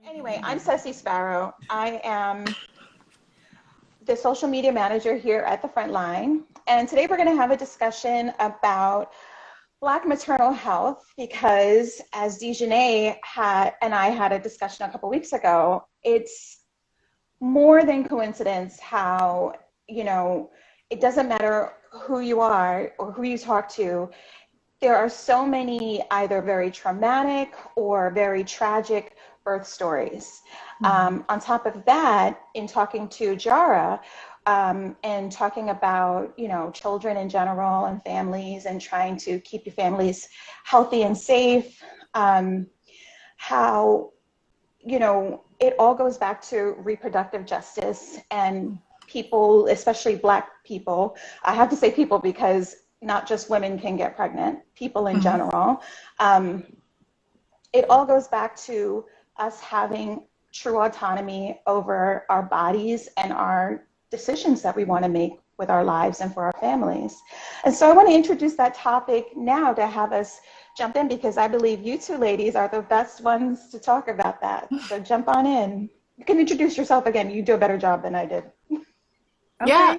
Anyway, I'm Ceci Sparrow. I am the social media manager here at the Frontline. And today we're going to have a discussion about Black maternal health because, as Dejanay and I had a discussion a couple weeks ago, it's more than coincidence how, it doesn't matter who you are or who you talk to. There are so many either very traumatic or very tragic birth stories. On top of that, in talking to Diarra and talking about, children in general and families and trying to keep your families healthy and safe, how, it all goes back to reproductive justice and people, especially Black people. I have to say people because not just women can get pregnant, people in general. It all goes back to us having true autonomy over our bodies and our decisions that we want to make with our lives and for our families. And so I want to introduce that topic now to have us jump in because I believe you two ladies are the best ones to talk about that. So jump on in. You can introduce yourself again. You do a better job than I did. Okay. Yeah.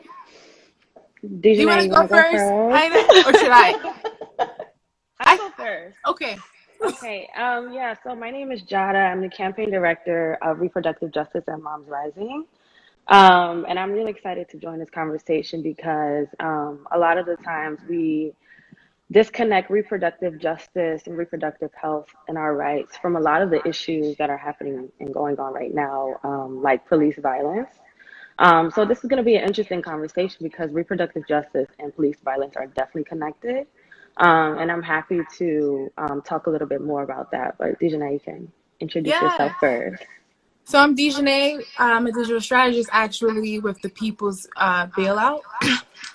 Do you want to go first? Or should I? I'll go first. Okay. Okay. Yeah. So my name is Jada. I'm the campaign director of Reproductive Justice at Moms Rising. And I'm really excited to join this conversation because a lot of the times we disconnect reproductive justice and reproductive health and our rights from a lot of the issues that are happening and going on right now, like police violence. So this is going to be an interesting conversation because reproductive justice and police violence are definitely connected. And I'm happy to talk a little bit more about that. But Dejanay, you can introduce yourself first. So I'm Dejanay. I'm a digital strategist actually with the People's Bailout.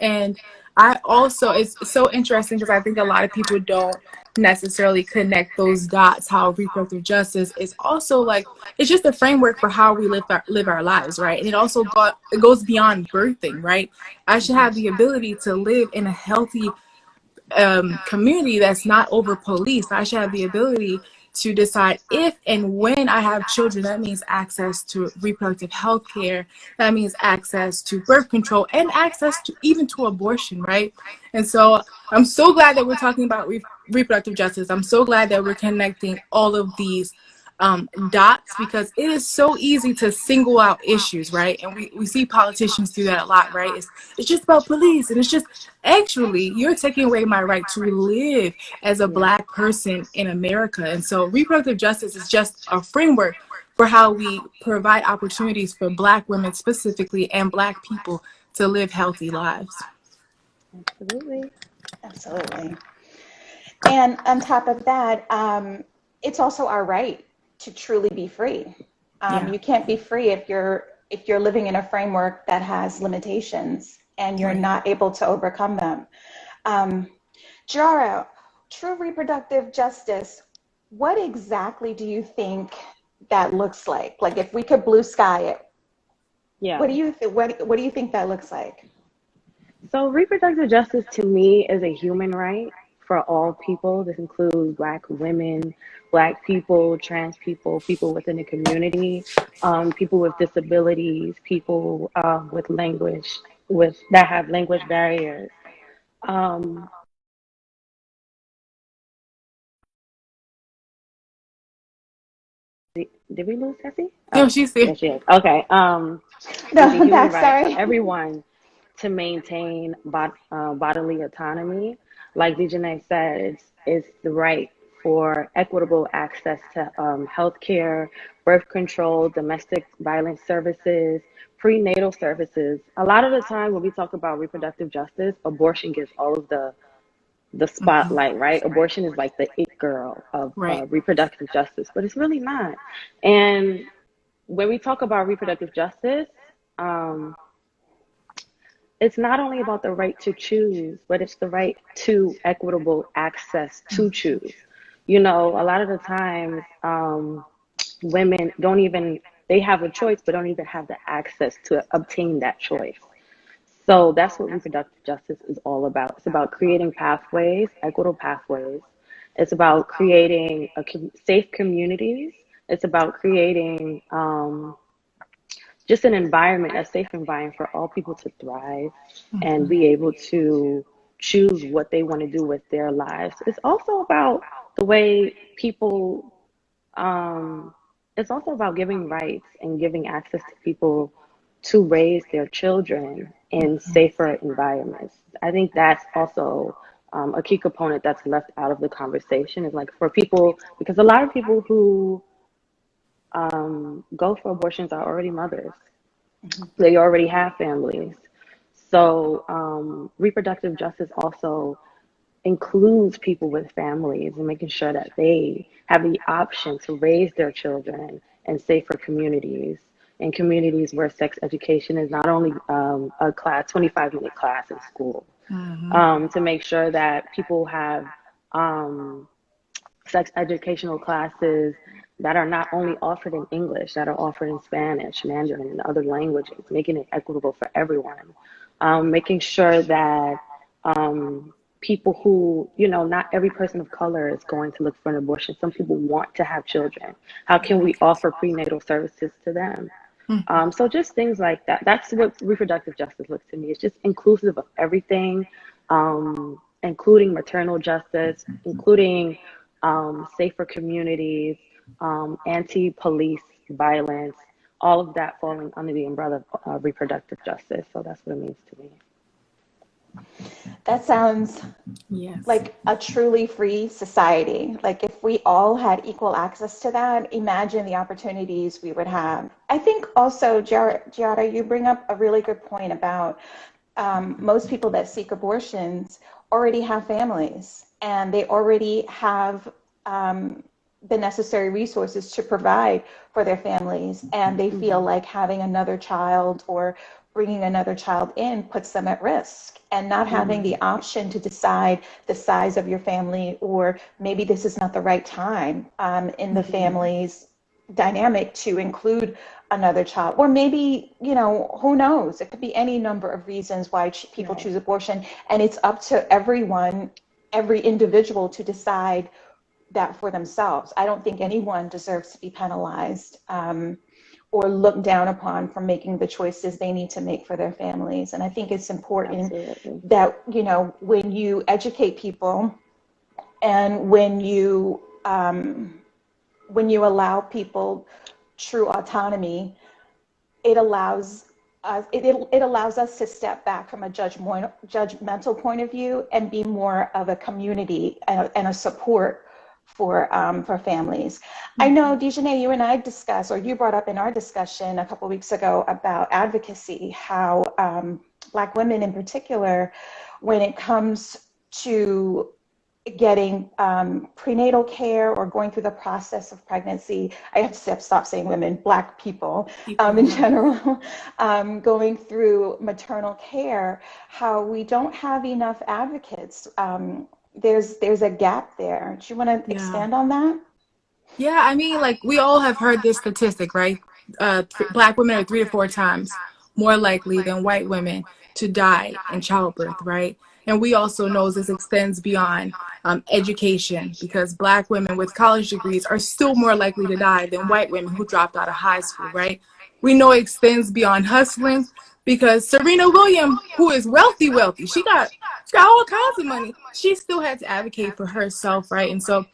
And I also, it's so interesting because I think a lot of people don't necessarily connect those dots, how reproductive justice is also like, it's just a framework for how we live our lives, right? And it goes beyond birthing, right? I should have the ability to live in a healthy community that's not over policed. I should have the ability to decide if and when I have children. That means access to reproductive health care. That means access to birth control and access to even to abortion, right? And so I'm so glad that we're talking about reproductive justice. I'm so glad that we're connecting all of these dots because it is so easy to single out issues, right? And we see politicians do that a lot, right? It's just about police, and it's just actually you're taking away my right to live as a Black person in America. And so reproductive justice is just a framework for how we provide opportunities for Black women specifically and Black people to live healthy lives. Absolutely. And on top of that, it's also our right to truly be free. You can't be free if you're living in a framework that has limitations and you're not able to overcome them. Diarra, true reproductive justice, what exactly do you think that looks like? Like if we could blue sky it, what do you think that looks like? So reproductive justice to me is a human right for all people. This includes Black women, Black people, trans people, people within the community, people with disabilities, people with that have language barriers. Did we lose Ceci? No, she's here. There she is. Okay. No, right sorry. for everyone to maintain bodily autonomy. Like Dejanay said, it's the right for equitable access to health care, birth control, domestic violence services, prenatal services. A lot of the time when we talk about reproductive justice, abortion gets all of the spotlight, right? Abortion is like the it girl of reproductive justice, but it's really not. And when we talk about reproductive justice, it's not only about the right to choose, but it's the right to equitable access to choose. A lot of the times, women they have a choice, but don't even have the access to obtain that choice. So that's what reproductive justice is all about. It's about creating pathways, equitable pathways. It's about creating safe communities It's about creating just an environment, a safe environment for all people to thrive and be able to choose what they want to do with their lives. It's also about the way people, it's also about giving rights and giving access to people to raise their children in safer environments. I think that's also a key component that's left out of the conversation, is like for people, because a lot of people who go for abortions are already mothers. They already have families. So reproductive justice also includes people with families and making sure that they have the option to raise their children in safer communities, in communities where sex education is not only a 25-minute class in school, to make sure that people have sex educational classes that are not only offered in English, that are offered in Spanish, Mandarin, and other languages, making it equitable for everyone. Making sure that people who, not every person of color is going to look for an abortion. Some people want to have children. How can we offer prenatal services to them? So just things like that. That's what reproductive justice looks to me. It's just inclusive of everything, including maternal justice, including safer communities, anti-police violence, all of that falling under the umbrella of reproductive justice. So that's what it means to me. That sounds like a truly free society. Like if we all had equal access to that, imagine the opportunities we would have. I think also, Diarra, you bring up a really good point about most people that seek abortions already have families and they already have the necessary resources to provide for their families, and they feel like having another child or bringing another child in puts them at risk, and not having the option to decide the size of your family, or maybe this is not the right time in the family's dynamic to include another child, or maybe, who knows, it could be any number of reasons why people choose abortion, and it's up to everyone, every individual, to decide that for themselves. I don't think anyone deserves to be penalized or looked down upon for making the choices they need to make for their families. And I think it's important that, when you educate people and when you allow people true autonomy, it allows us to step back from a judgmental point of view and be more of a community and a support for families. I know, Dijanay, you and I discussed, or you brought up in our discussion a couple of weeks ago about advocacy, how Black women in particular, when it comes to getting prenatal care or going through the process of pregnancy, I have to stop saying women, Black people in general, going through maternal care, how we don't have enough advocates. There's a gap there. Do you want to expand on that? Yeah, I mean, like, we all have heard this statistic, right? Black women are 3 to 4 times more likely than white women to die in childbirth, right? And we also know this extends beyond education, because Black women with college degrees are still more likely to die than white women who dropped out of high school, right? We know it extends beyond hustling, because Serena Williams, who is wealthy, she got all kinds of money. She still had to advocate for herself, right? And so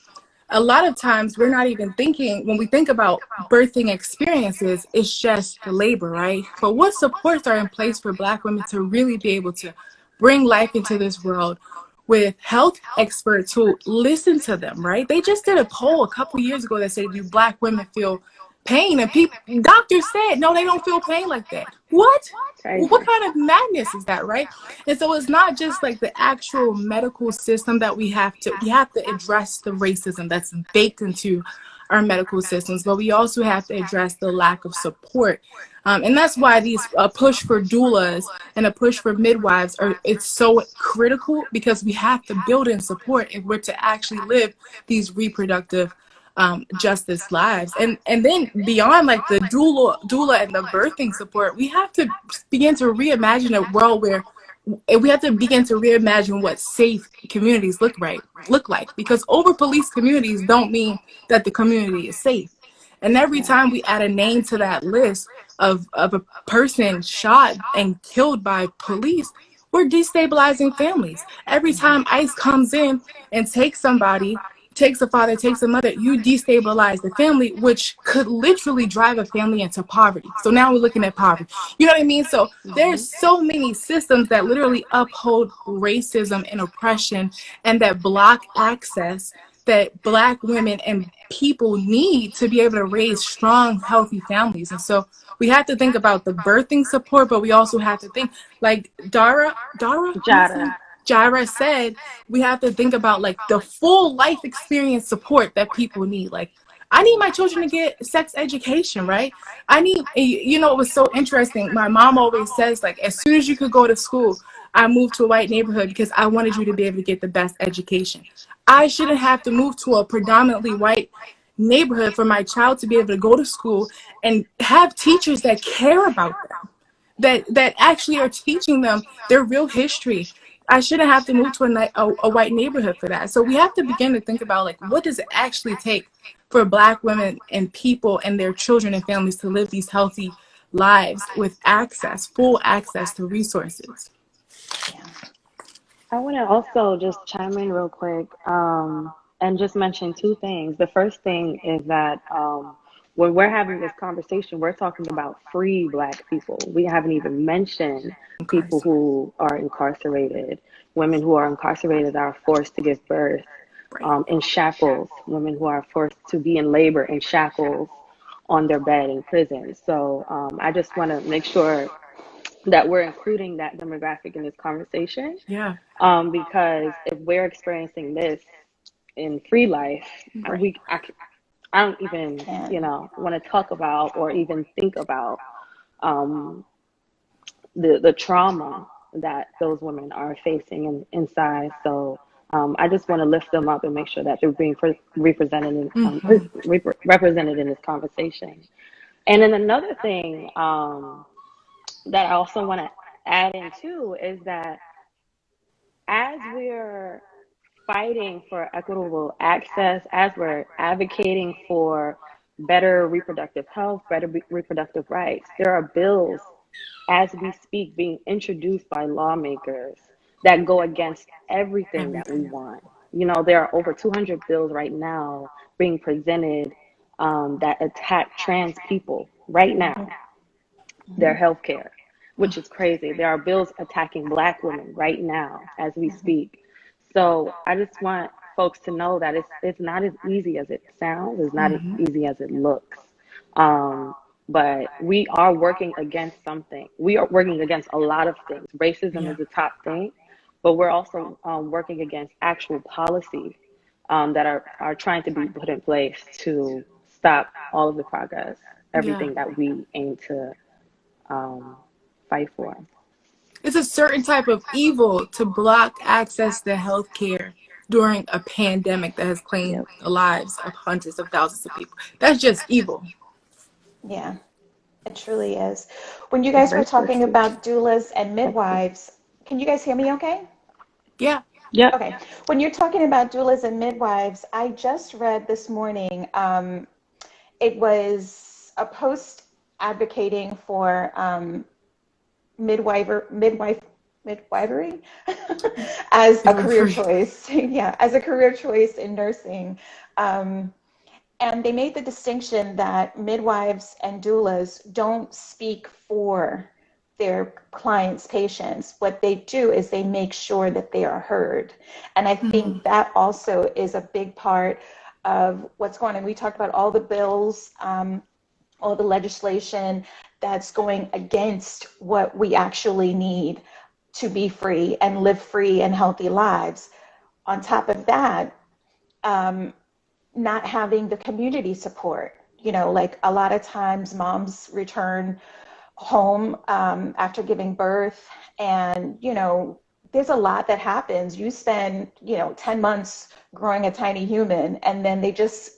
a lot of times we're not even thinking, when we think about birthing experiences, it's just the labor, right? But what supports are in place for Black women to really be able to bring life into this world with health experts who listen to them, right? They just did a poll a couple years ago that said, do Black women feel pain? And doctors said, no, they don't feel pain like that. What? What kind of madness is that, right? And so it's not just like the actual medical system that we have to address the racism that's baked into our medical systems, but we also have to address the lack of support. And that's why these push for doulas and a push for midwives it's so critical, because we have to build in support if we're to actually live these reproductive justice lives. And then beyond like the doula and the birthing support, we have to begin to reimagine a world where we have to begin to reimagine what safe communities look like, because over policed communities don't mean that the community is safe. And every time we add a name to that list of a person shot and killed by police, we're destabilizing families. Every time ICE comes in and takes somebody, takes a father, takes a mother, you destabilize the family, which could literally drive a family into poverty. So now we're looking at poverty. You know what I mean? So there's so many systems that literally uphold racism and oppression and that block access that Black women and people need to be able to raise strong, healthy families. And so we have to think about the birthing support, but we also have to think, like Diarra said, we have to think about like the full life experience support that people need. Like, I need my children to get sex education, right? I need, you know, it was so interesting. My mom always says, like, as soon as you could go to school, I moved to a white neighborhood because I wanted you to be able to get the best education. I shouldn't have to move to a predominantly white neighborhood for my child to be able to go to school and have teachers that care about them, that actually are teaching them their real history. I shouldn't have to move to a white neighborhood for that. So we have to begin to think about, like, what does it actually take for Black women and people and their children and families to live these healthy lives with access, full access to resources. I want to also just chime in real quick and just mention two things. The first thing is that when we're having this conversation, we're talking about free Black people. We haven't even mentioned people who are incarcerated. Women who are incarcerated are forced to give birth in shackles. Women who are forced to be in labor in shackles on their bed in prison. So I just want to make sure that we're including that demographic in this conversation. Yeah. Because if we're experiencing this in free life, I don't even, want to talk about or even think about the trauma that those women are facing inside. So I just want to lift them up and make sure that they're being represented in this conversation. And then another thing that I also want to add in too is that as we're fighting for equitable access, as we're advocating for better reproductive health, better reproductive rights, there are bills as we speak being introduced by lawmakers that go against everything that we want. You know, there are over 200 bills right now being presented that attack trans people right now, their health care, which is crazy. There are bills attacking Black women right now as we speak. So I just want folks to know that it's not as easy as it sounds. It's not as easy as it looks. But we are working against something. We are working against a lot of things. Racism is the top thing, but we're also working against actual policy that are trying to be put in place to stop all of the progress, everything that we aim to fight for. It's a certain type of evil to block access to health care during a pandemic that has claimed the lives of hundreds of thousands of people. That's just evil. Yeah, it truly is. When you guys were talking about doulas and midwives, can you guys hear me okay? Yeah. Yeah. Okay. When you're talking about doulas and midwives, I just read this morning, it was a post advocating for midwifery as a career choice. Yeah, as a career choice in nursing. And they made the distinction that midwives and doulas don't speak for their clients' patients. What they do is they make sure that they are heard. And I think that also is a big part of what's going on. We talked about all the bills, all the legislation that's going against what we actually need to be free and live free and healthy lives. On top of that, not having the community support. You know, like a lot of times moms return home after giving birth, and, you know, there's a lot that happens. You spend, 10 months growing a tiny human, and then they just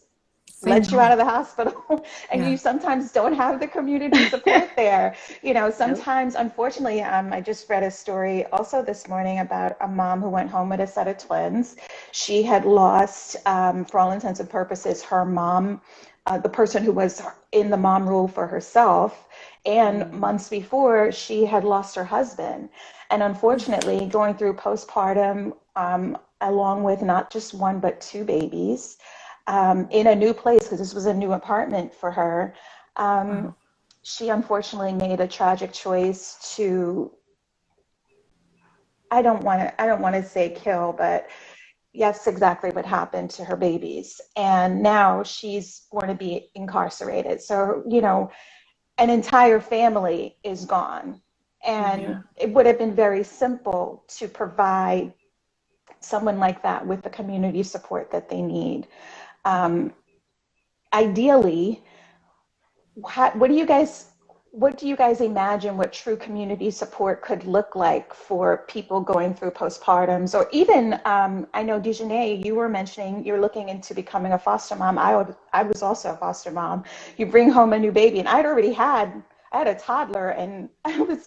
let you out of the hospital and you sometimes don't have the community support there. You know, sometimes, unfortunately, I just read a story also this morning about a mom who went home with a set of twins. She had lost, for all intents and purposes, her mom the person who was in the mom role for herself. And months before, she had lost her husband. And unfortunately, going through postpartum, along with not just one, but two babies, in a new place, because this was a new apartment for her, she unfortunately made a tragic choice to, I don't want to say kill, but yes, exactly what happened to her babies. And now she's going to be incarcerated. So, you know, an entire family is gone. And it would have been very simple to provide someone like that with the community support that they need. Ideally, what do you guys imagine what true community support could look like for people going through postpartums? Or even, I know, Dejanay, you were mentioning you're looking into becoming a foster mom. I was also a foster mom. You bring home a new baby, and I had a toddler, and I was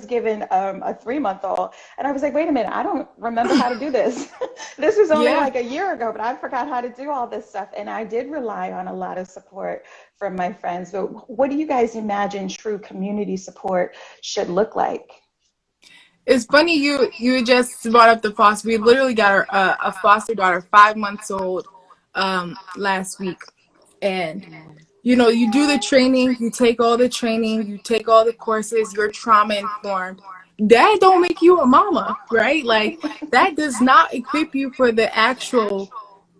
given a 3-month-old, and I was like, wait a minute, I don't remember how to do this. This was only like a year ago, but I forgot how to do all this stuff. And I did rely on a lot of support from my friends. But what do you guys imagine true community support should look like? It's funny you just brought up the foster. We literally got a foster daughter, 5 months old, last week, and you know, you do the training, you take all the training, you take all the courses, you're trauma informed. That don't make you a mama, right? Like, that does not equip you for the actual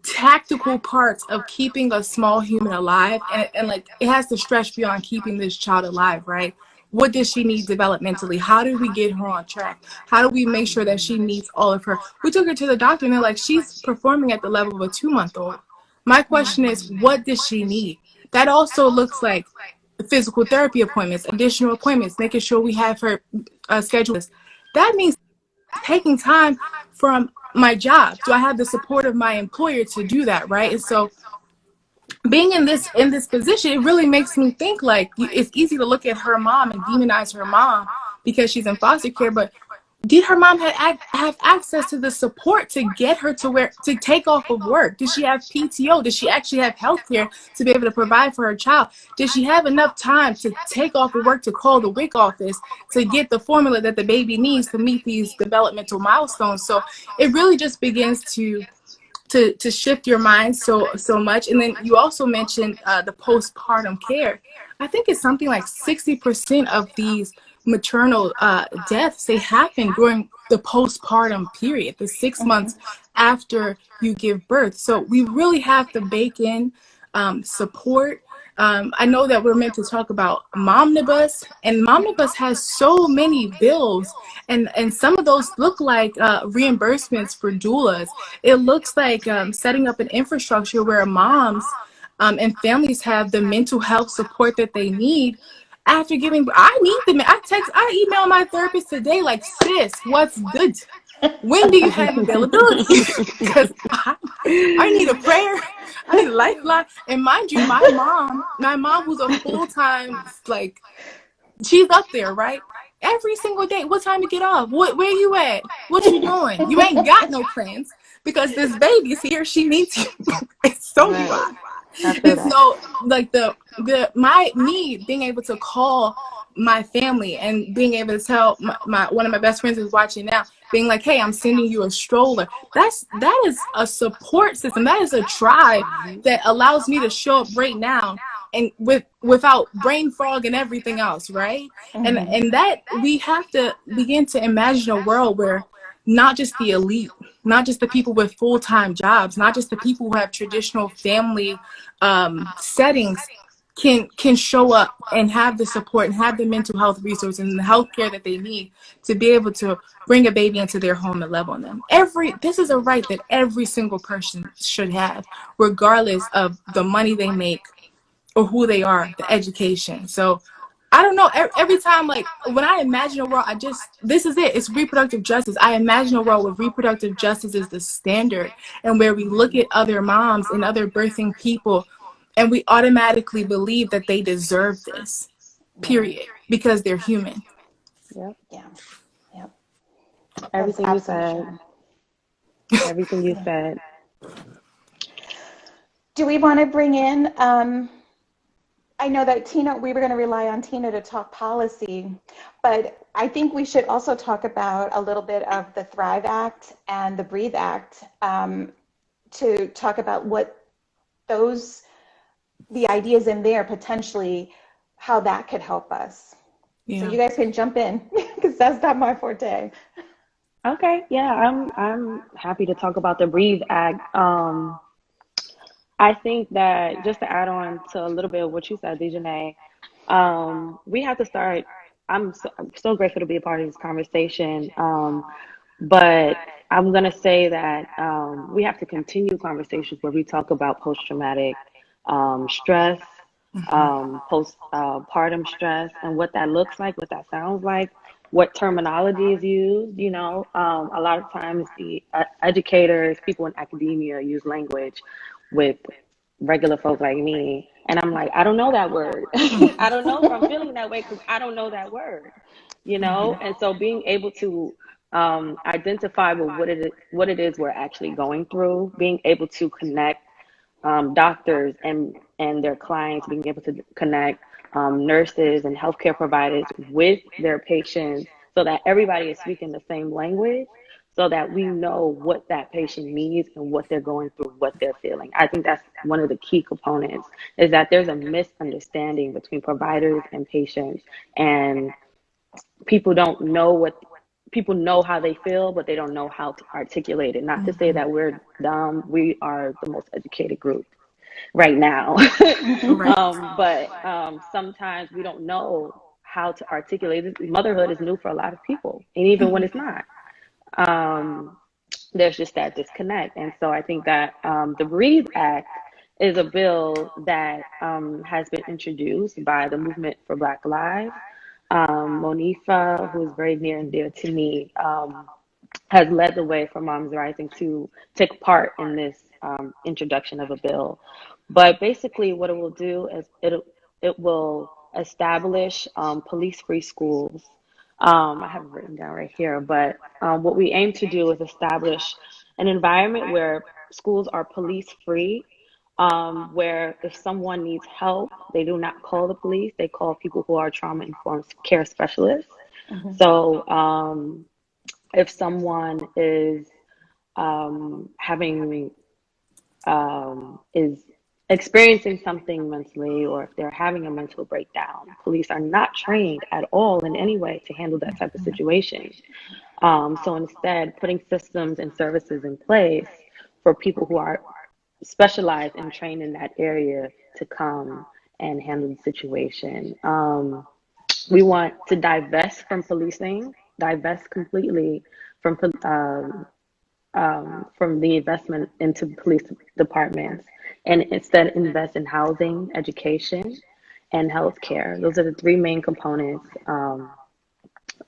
tactical parts of keeping a small human alive. And like, it has to stretch beyond keeping this child alive, right? What does she need developmentally? How do we get her on track? How do we make sure that she meets all of her? We took her to the doctor, and they're like, she's performing at the level of a 2-month-old. My question is, what does she need? That also looks like physical therapy appointments, additional appointments, making sure we have her scheduled. That means taking time from my job. Do I have the support of my employer to do that, right? And so being in this position, it really makes me think, like, it's easy to look at her mom and demonize her mom because she's in foster care, but did her mom have access to the support to get her to take off of work? Did she have PTO? Did she actually have health care to be able to provide for her child? Did she have enough time to take off of work to call the WIC office to get the formula that the baby needs to meet these developmental milestones? So it really just begins to shift your mind so much. And then you also mentioned the postpartum care. I think it's something like 60% of these maternal deaths, they happen during the postpartum period, the 6 months after you give birth. So we really have to bake in support. I know that we're meant to talk about Momnibus, and Momnibus has so many bills, and some of those look like reimbursements for doulas. It looks like setting up an infrastructure where moms and families have the mental health support that they need after giving. I need them. I email my therapist today, like, sis, what's good? When do you have availability? Because I need a prayer. I need a lifeline. And mind you, my mom who's a full-time, like, she's up there, right? Every single day. What time you get off? Where you at? What you doing? You ain't got no plans because this baby's here. She needs you. And so do I. And so, like, me being able to call my family and being able to tell my one of my best friends who's watching now, being like, hey, I'm sending you a stroller. That is a support system. That is a tribe that allows me to show up right now and without brain fog and everything else, right? And that we have to begin to imagine a world where not just the elite, not just the people with full-time jobs, not just the people who have traditional family settings can show up and have the support and have the mental health resources and the health care that they need to be able to bring a baby into their home and love on them. This is a right that every single person should have, regardless of the money they make or who they are, the education. So I don't know, every time, like, when I imagine a world, this is it, it's reproductive justice. I imagine a world where reproductive justice is the standard, and where we look at other moms and other birthing people and we automatically believe that they deserve this, period, because they're human. Yep. Yeah. Yep. Everything you said. Do Do we want to bring in, I know that Tina, we were going to rely on Tina to talk policy, but I think we should also talk about a little bit of the Thrive Act and the Breathe Act, to talk about what the ideas in there potentially, how that could help us. So you guys can jump in because that's not my forte. Okay, yeah, I'm happy to talk about the Breathe Act. I think that just to add on to a little bit of what you said, Dejanay, we have to start. I'm so grateful to be a part of this conversation. But I'm gonna say that we have to continue conversations where we talk about post-traumatic stress, postpartum stress, and what that looks like, what that sounds like, what terminology is used. A lot of times the educators, people in academia use language with regular folk like me, and I'm like, I don't know that word. I don't know if I'm feeling that way because I don't know that word. And so being able to identify with what it is we're actually going through, being able to connect doctors and their clients, being able to connect nurses and healthcare providers with their patients so that everybody is speaking the same language so that we know what that patient needs and what they're going through, what they're feeling. I think that's one of the key components, is that there's a misunderstanding between providers and patients, and people don't know people know how they feel, but they don't know how to articulate it. Not to say that we're dumb. We are the most educated group right now. But sometimes we don't know how to articulate it. Motherhood is new for a lot of people, and even when it's not, there's just that disconnect. And so I think that the Breathe Act is a bill that has been introduced by the Movement for Black Lives. Monifa, who is very near and dear to me, has led the way for Moms Rising to take part in this introduction of a bill. But basically, what it will do is it will establish police-free schools. I have it written down right here, but what we aim to do is establish an environment where schools are police-free, where if someone needs help, they do not call the police, they call people who are trauma-informed care specialists. So if someone is is experiencing something mentally, or if they're having a mental breakdown, police are not trained at all in any way to handle that type of situation. So instead, putting systems and services in place for people who are specialized and trained in that area to come and handle the situation. We want to divest from policing, divest completely from the investment into police departments, and instead invest in housing, education, and healthcare. Those are the three main components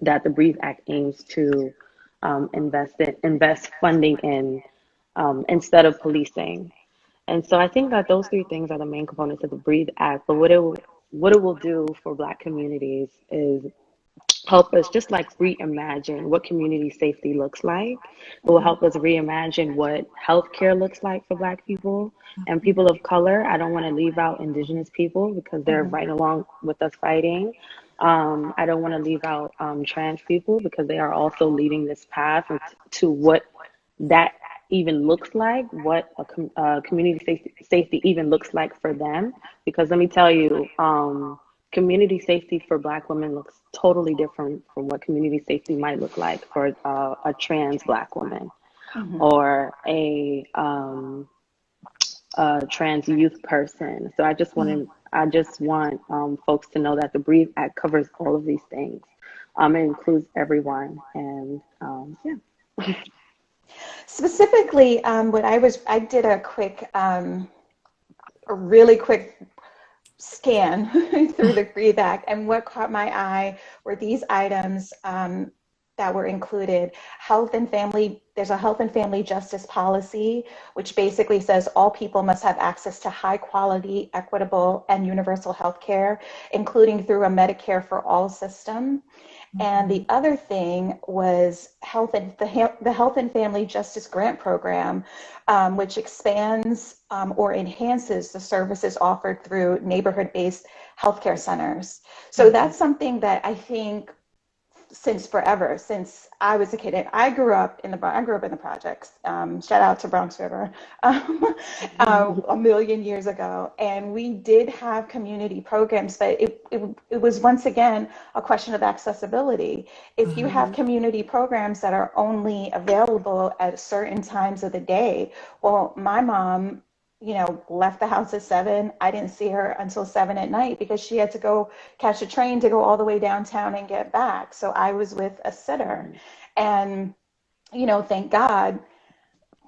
that the Breathe Act aims to invest funding in, instead of policing. And so I think that those three things are the main components of the Breathe Act. But what it will do for Black communities is help us just like reimagine what community safety looks like. It will help us reimagine what healthcare looks like for Black people and people of color. I don't want to leave out Indigenous people because they're right along with us fighting. I don't want to leave out trans people because they are also leading this path to what that even looks like, what a community safety even looks like for them. Because let me tell you, community safety for Black women looks totally different from what community safety might look like for a trans Black woman or a trans youth person. So I just want folks to know that the Breathe Act covers all of these things. It includes everyone, and yeah. Specifically, I did a really quick scan through the Breathe Act, and what caught my eye were these items that were included. There's a health and family justice policy, which basically says all people must have access to high quality, equitable, and universal health care, including through a Medicare for all system. And the other thing was the Health and Family Justice Grant Program, which expands or enhances the services offered through neighborhood-based healthcare centers. So that's something that I think since forever, since I was a kid. I grew up in the projects. Shout out to Bronx River, a million years ago, and we did have community programs, but it was once again a question of accessibility. If you have community programs that are only available at certain times of the day, well, my mom, left the house at 7. I didn't see her until 7 at night because she had to go catch a train to go all the way downtown and get back. So I was with a sitter. And, thank God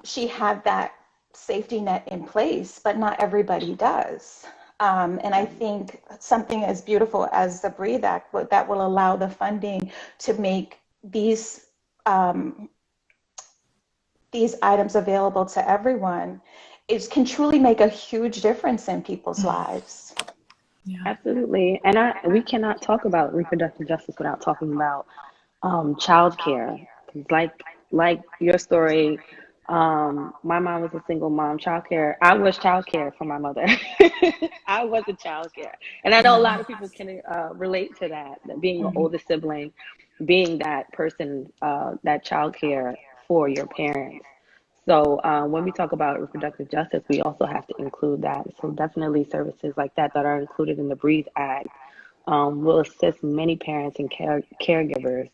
she had that safety net in place, but not everybody does. And I think something as beautiful as the Breathe Act that will allow the funding to make these items available to everyone can truly make a huge difference in people's lives. Yeah. Absolutely. And we cannot talk about reproductive justice without talking about childcare. Like your story, my mom was a single mom. Childcare, I was childcare for my mother. I was a childcare. And I know a lot of people can relate to that being an older sibling, being that person, that childcare for your parents. So when we talk about reproductive justice, we also have to include that. So definitely services like that are included in the Breathe Act will assist many parents and caregivers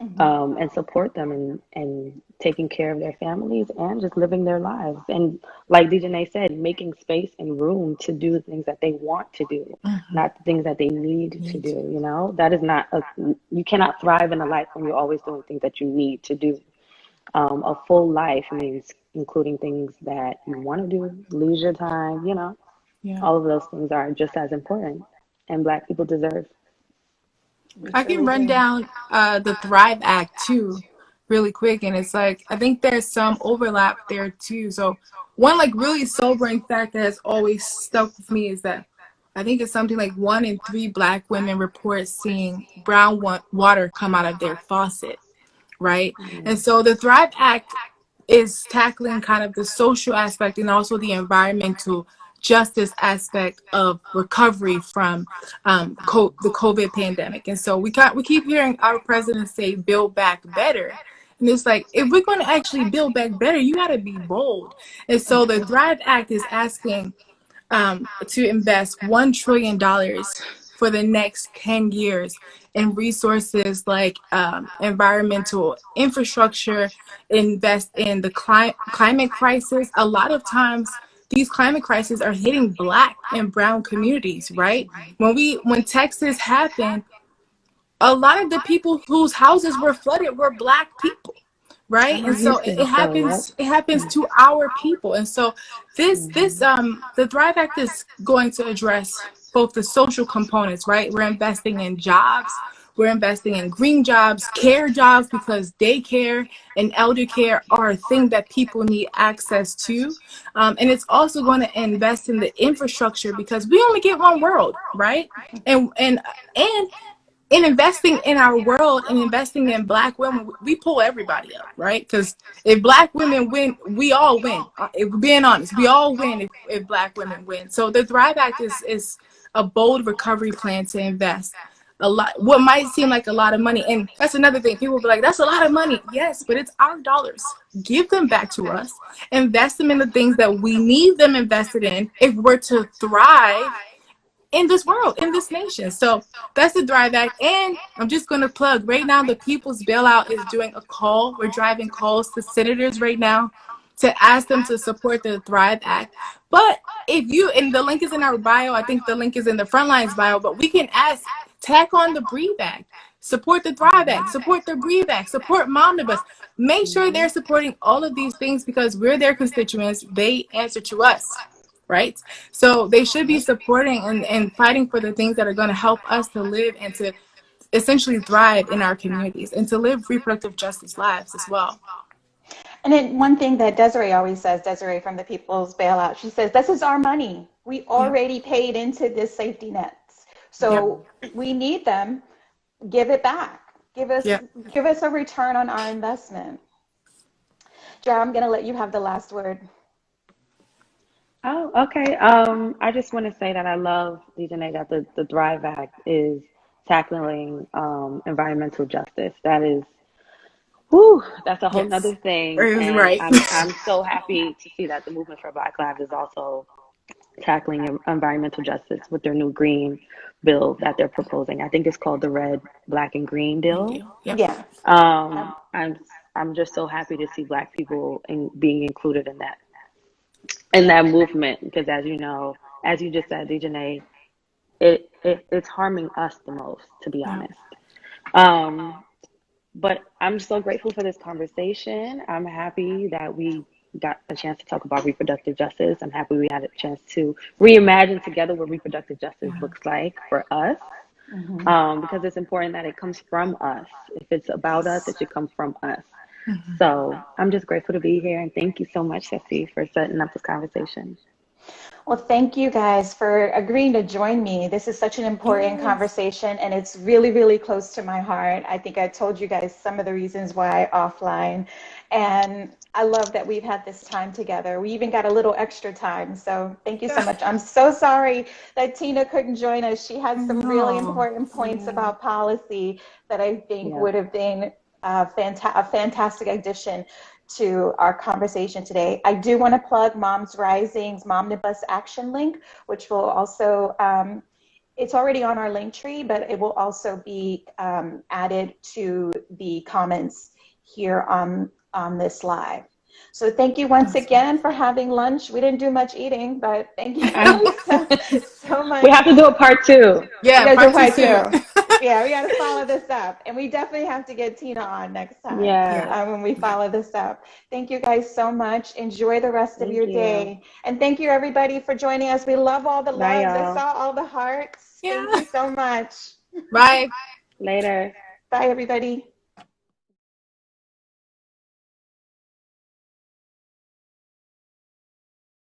and support them in taking care of their families and just living their lives. And like Dejanay said, making space and room to do the things that they want to do, not the things that they need to do. That is not you cannot thrive in a life when you're always doing things that you need to do. A full life means including things that you want to do, leisure time, all of those things are just as important, and Black people deserve. I can run down the Thrive Act too, really quick, and it's like I think there's some overlap there too. So one really sobering fact that has always stuck with me is that I think it's something like 1 in 3 Black women report seeing brown water come out of their faucet. Right. And so the Thrive Act is tackling kind of the social aspect and also the environmental justice aspect of recovery from the COVID pandemic. And so we keep hearing our president say, build back better. And it's like, if we're going to actually build back better, you got to be bold. And so the Thrive Act is asking to invest $1 trillion for the next 10 years in resources like environmental infrastructure, invest in the climate crisis. A lot of times these climate crises are hitting Black and brown communities, right? When Texas happened, a lot of the people whose houses were flooded were Black people. Right. And so it happens to our people. And so the Thrive Act is going to address both the social components, right? We're investing in jobs. We're investing in green jobs, care jobs, because daycare and elder care are a thing that people need access to. And it's also going to invest in the infrastructure because we only get one world, right? And in investing in our world and investing in Black women, we pull everybody up, right? Because if Black women win, we all win. If we're being honest, we all win if Black women win. So the Thrive Act is a bold recovery plan to invest a lot, what might seem like a lot of money. And that's another thing. People will be like, that's a lot of money. Yes, but it's our dollars. Give them back to us. Invest them in the things that we need them invested in if we're to thrive in this world, in this nation. So that's the Thrive Act. And I'm just going to plug right now, the People's Bailout is doing a call. We're driving calls to senators right now to ask them to support the Thrive Act. But and the link is in our bio, I think the link is in the Frontline's bio, but we can tack on the Breathe Act, support the Thrive Act, support the Breathe Act, support Momnibus. Make sure they're supporting all of these things because we're their constituents. They answer to us. Right? So they should be supporting and fighting for the things that are going to help us to live and to essentially thrive in our communities and to live reproductive justice lives as well. And then one thing that Desiree always says, Desiree from the People's Bailout, she says, this is our money. We already paid into this safety nets. So we need them. give it back. Give us Yeah. give us a return on our investment. Jar, I'm gonna let you have the last word. Oh, okay. I just want to say that I love, Dejanay, that the Thrive Act is tackling environmental justice. That is, whew, that's a whole Yes. nother thing. Is And right. I'm so happy to see that the movement for Black Lives is also tackling environmental justice with their new green bill that they're proposing. I think it's called the Red, Black, and Green Bill. Yep. Yeah. Um, I'm I'm just so happy to see Black people being included in that movement because, as you know, as you just said, Dejanay, it's harming us the most, to be Yeah. honest. Um, but I'm so grateful for this conversation. I'm happy that we got a chance to talk about reproductive justice. I'm happy we had a chance to reimagine together what reproductive justice Yeah. looks like for us. Hmm. Because it's important that it comes from us. If it's about us, it Yes. should come from us. Mhm. So I'm just grateful to be here, and thank you so much, Ceci, for setting up this conversation. Well, thank you guys for agreeing to join me. This is such an important Yes. conversation, and it's really, really close to my heart. I think I told you guys some of the reasons why offline, and I love that we've had this time together. We even got a little extra time, so thank you so much. I'm so sorry that Tina couldn't join us. She had some really No. important points Yeah. about policy that I think Yep. would have been a fantastic addition to our conversation today. I do want to plug Moms Rising's Momnibus Action link, which will also, it's already on our link tree, but it will also be added to the comments here on this live. So thank you once Awesome. again for having lunch. We didn't do much eating, but thank you Um, guys so we much. have to do a part two. We Yeah, gotta do part two part soon. two. Yeah, we gotta follow this up. And we definitely have to get Tina on next time Yeah. Yeah. when we follow this up. Thank you guys so much. Enjoy the rest of Thank your you. day. And thank you everybody for joining us. We love all the Bye, loves. I y'all. saw all the hearts. Thank Yeah. you so much. Bye. Later. Bye everybody.